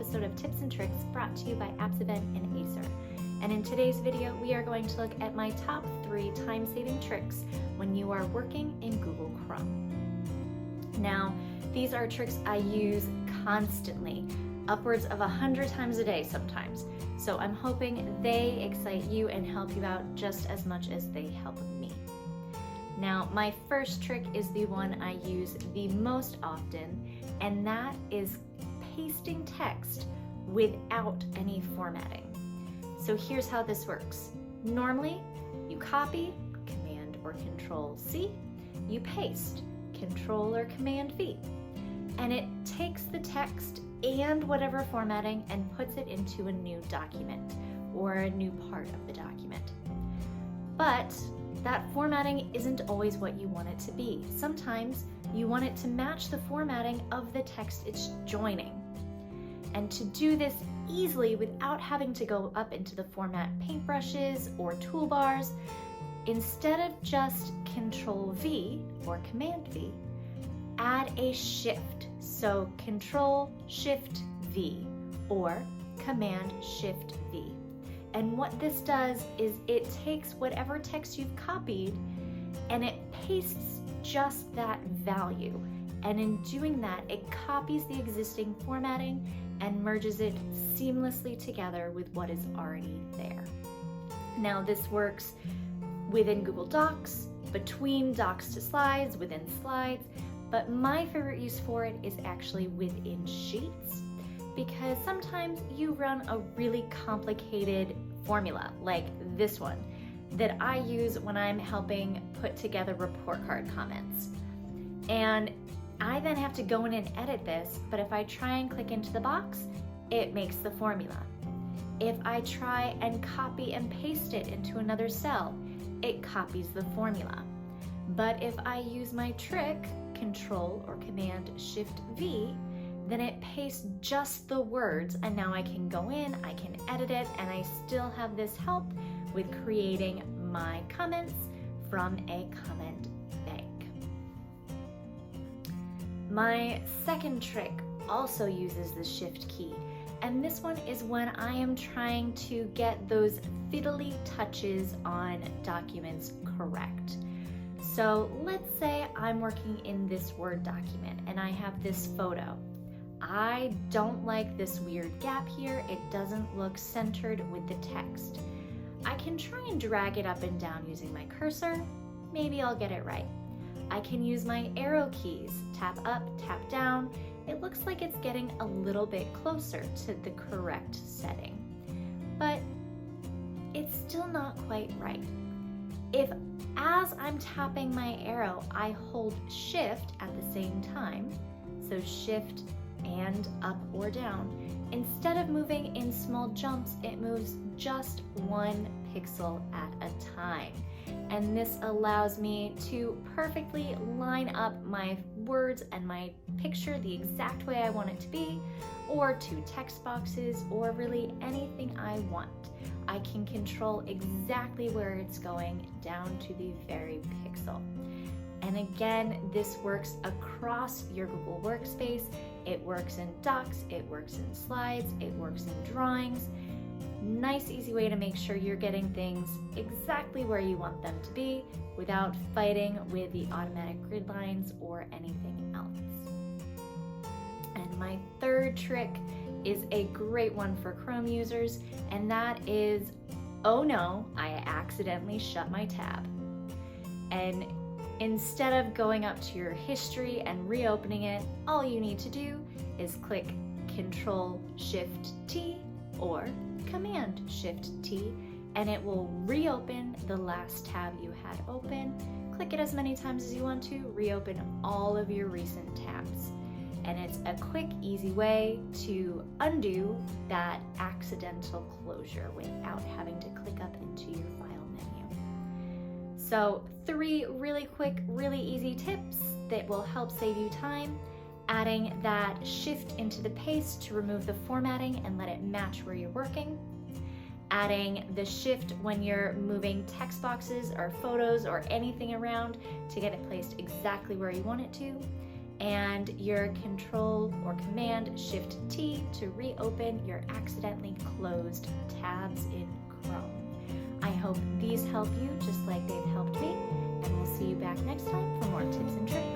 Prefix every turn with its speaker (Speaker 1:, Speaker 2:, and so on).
Speaker 1: episode of Tips and Tricks brought to you by AppsEvent and Acer. And in today's video, we are going to look at my top 3 time-saving tricks when you are working in Google Chrome. Now, these are tricks I use constantly, upwards of 100 times a day sometimes. So I'm hoping they excite you and help you out just as much as they help me. Now, my first trick is the one I use the most often, and that is pasting text without any formatting. So here's how this works. Normally, you copy, Command or Control C, you paste, Control or Command V, and it takes the text and whatever formatting and puts it into a new document or a new part of the document. But that formatting isn't always what you want it to be. Sometimes you want it to match the formatting of the text it's joining. And to do this easily without having to go up into the format paintbrushes or toolbars, instead of just Control V or Command V, add a shift. So Control Shift V or Command Shift V. And what this does is it takes whatever text you've copied and it pastes just that value. And in doing that, it copies the existing formatting and merges it seamlessly together with what is already there. Now, this works within Google Docs, between docs to slides, within slides, but my favorite use for it is actually within Sheets, because sometimes you run a really complicated formula like this one that I use when I'm helping put together report card comments. And I then have to go in and edit this, but if I try and click into the box, it makes the formula. If I try and copy and paste it into another cell, it copies the formula. But if I use my trick, Control or Command Shift V, then it pastes just the words, and now I can go in, I can edit it, and I still have this help with creating my comments from a comment bank. My second trick also uses the Shift key, and this one is when I am trying to get those fiddly touches on documents correct. So let's say I'm working in this Word document and I have this photo. I don't like this weird gap here. It doesn't look centered with the text. I can try and drag it up and down using my cursor. Maybe I'll get it right. I can use my arrow keys, tap up, tap down. It looks like it's getting a little bit closer to the correct setting, but it's still not quite right. If as I'm tapping my arrow, I hold Shift at the same time, so Shift and up or down, instead of moving in small jumps, it moves just 1 pixel at a time. And this allows me to perfectly line up my words and my picture the exact way I want it to be, or 2 text boxes, or really anything I want. I can control exactly where it's going down to the very pixel. And again, this works across your Google Workspace. It works in Docs, it works in Slides, it works in Drawings. Nice, easy way to make sure you're getting things exactly where you want them to be without fighting with the automatic grid lines or anything else. And my third trick is a great one for Chrome users, and that is, oh no, I accidentally shut my tab. And instead of going up to your history and reopening it, all you need to do is click Control Shift T or Command Shift T, and it will reopen the last tab you had open. Click it as many times as you want to, reopen all of your recent tabs. And it's a quick, easy way to undo that accidental closure without having to click up into your file menu. So 3 really quick, really easy tips that will help save you time. Adding that shift into the paste to remove the formatting and let it match where you're working. Adding the shift when you're moving text boxes or photos or anything around to get it placed exactly where you want it to. and your Control or Command Shift T to reopen your accidentally closed tabs in Chrome. I hope these help you just like they've helped me, and we'll see you back next time for more tips and tricks.